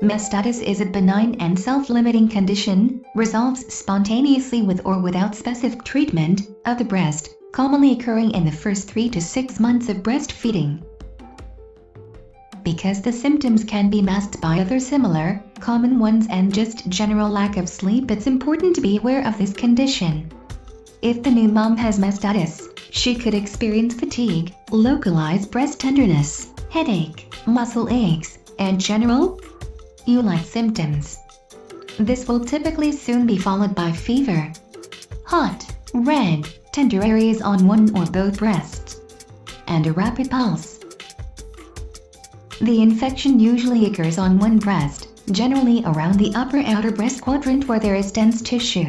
Mastitis is a benign and self-limiting condition, resolves spontaneously with or without specific treatment of the breast, commonly occurring in the first 3 to 6 months of breastfeeding. Because the symptoms can be masked by other similar, common ones and just general lack of sleep, it's important to be aware of this condition. If the new mom has mastitis, she could experience fatigue, localized breast tenderness, headache, muscle aches, and general flu-like symptoms. This will typically soon be followed by fever, hot, red, tender areas on one or both breasts, and a rapid pulse. The infection usually occurs on one breast, generally around the upper outer breast quadrant where there is dense tissue.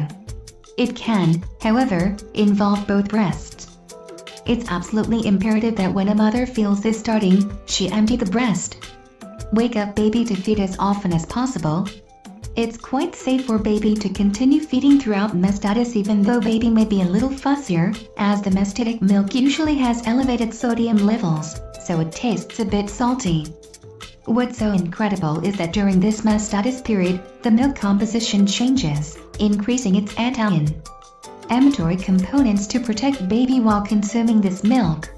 It can, however, involve both breasts. It's absolutely imperative that when a mother feels this starting, she empty the breast. Wake up baby to feed as often as possible. It's quite safe for baby to continue feeding throughout mastitis even though baby may be a little fussier, as the mastitic milk usually has elevated sodium levels, so it tastes a bit salty. What's so incredible is that during this mastitis period, the milk composition changes, increasing its anti-inflammatory components to protect baby while consuming this milk.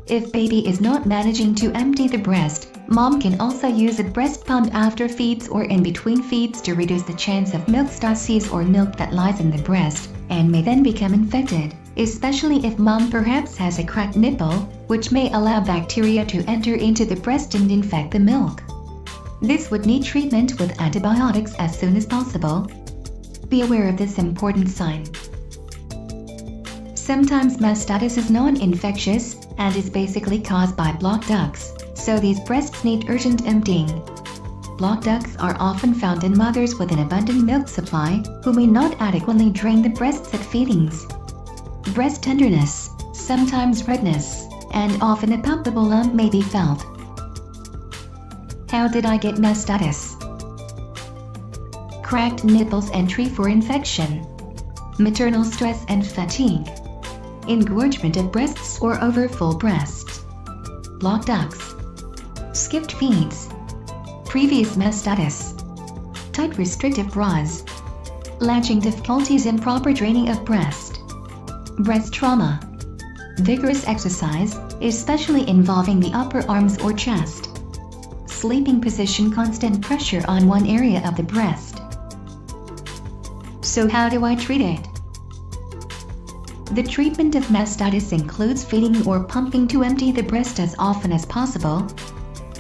If baby is not managing to empty the breast, mom can also use a breast pump after feeds or in between feeds to reduce the chance of Mastitis or milk that lies in the breast and may then become infected, especially if mom perhaps has a cracked nipple, which may allow bacteria to enter into the breast and infect the milk. This would need treatment with antibiotics as soon as possible. Be aware of this important sign. Sometimes mastitis is non-infectious and is basically caused by blocked ducts, so these breasts need urgent emptying. Blocked ducts are often found in mothers with an abundant milk supply who may not adequately drain the breasts at feedings. Breast tenderness, sometimes redness, and often a palpable lump may be felt. How did I get mastitis? Cracked nipples, entry for infection, maternal stress and fatigue, engorgement of breasts or over full breasts, blocked ducts, skipped feeds, previous mastitis, tight restrictive bras, latching difficulties, improper draining of breast, breast trauma, vigorous exercise, especially involving the upper arms or chest, sleeping position, constant pressure on one area of the breast. So how do I treat it? The treatment of mastitis includes feeding or pumping to empty the breast as often as possible.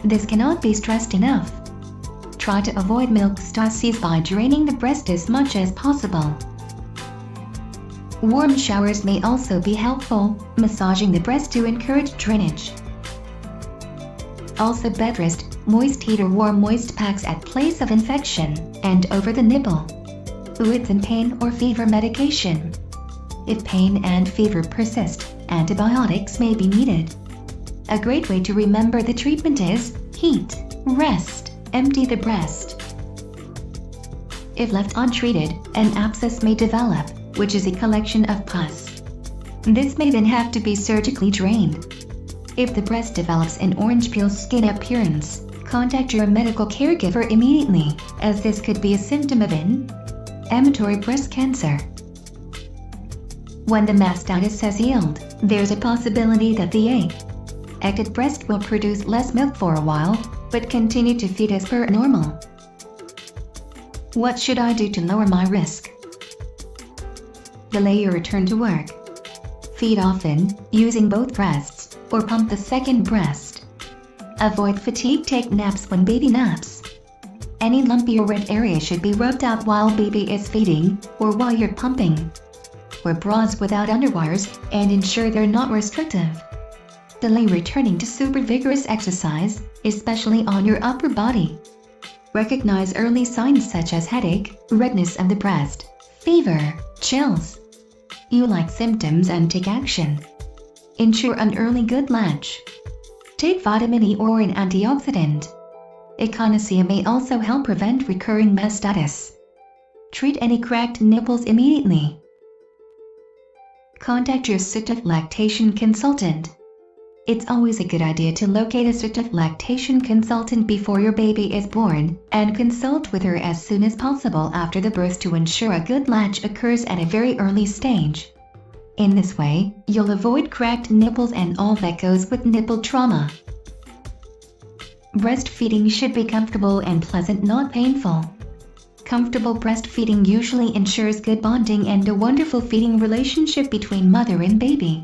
This cannot be stressed enough. Try to avoid Mastitis by draining the breast as much as possible. Warm showers may also be helpful, massaging the breast to encourage drainage. Also bed rest, moist heat or warm moist packs at place of infection and over the nipple. Fluids and pain or fever medication. If pain and fever persist, antibiotics may be needed. A great way to remember the treatment is heat, rest, empty the breast. If left untreated, an abscess may develop, which is a collection of pus. This may then have to be surgically drained. If the breast develops an orange peel skin appearance, contact your medical caregiver immediately, as this could be a symptom of inflammatory breast cancer. When the mastitis has healed, there's a possibility that the affected breast will produce less milk for a while, but continue to feed as per normal. What should I do to lower my risk? Delay your return to work. Feed often, using both breasts, or pump the second breast. Avoid fatigue, take naps when baby naps. Any lumpy or red area should be rubbed out while baby is feeding, or while you're pumping. Wear bras without underwires, and ensure they're not restrictive. Delay returning to super vigorous exercise, especially on your upper body. Recognize early signs such as headache, redness of the breast, fever, chills, flu-like symptoms, and take action. Ensure an early good latch. Take vitamin E or an antioxidant. Echinacea may also help prevent recurring mastitis. Treat any cracked nipples immediately. Contact your lactation consultant. It's always a good idea to locate a certified lactation consultant before your baby is born, and consult with her as soon as possible after the birth to ensure a good latch occurs at a very early stage. In this way, you'll avoid cracked nipples and all that goes with nipple trauma. Breastfeeding should be comfortable and pleasant, not painful. Comfortable breastfeeding usually ensures good bonding and a wonderful feeding relationship between mother and baby.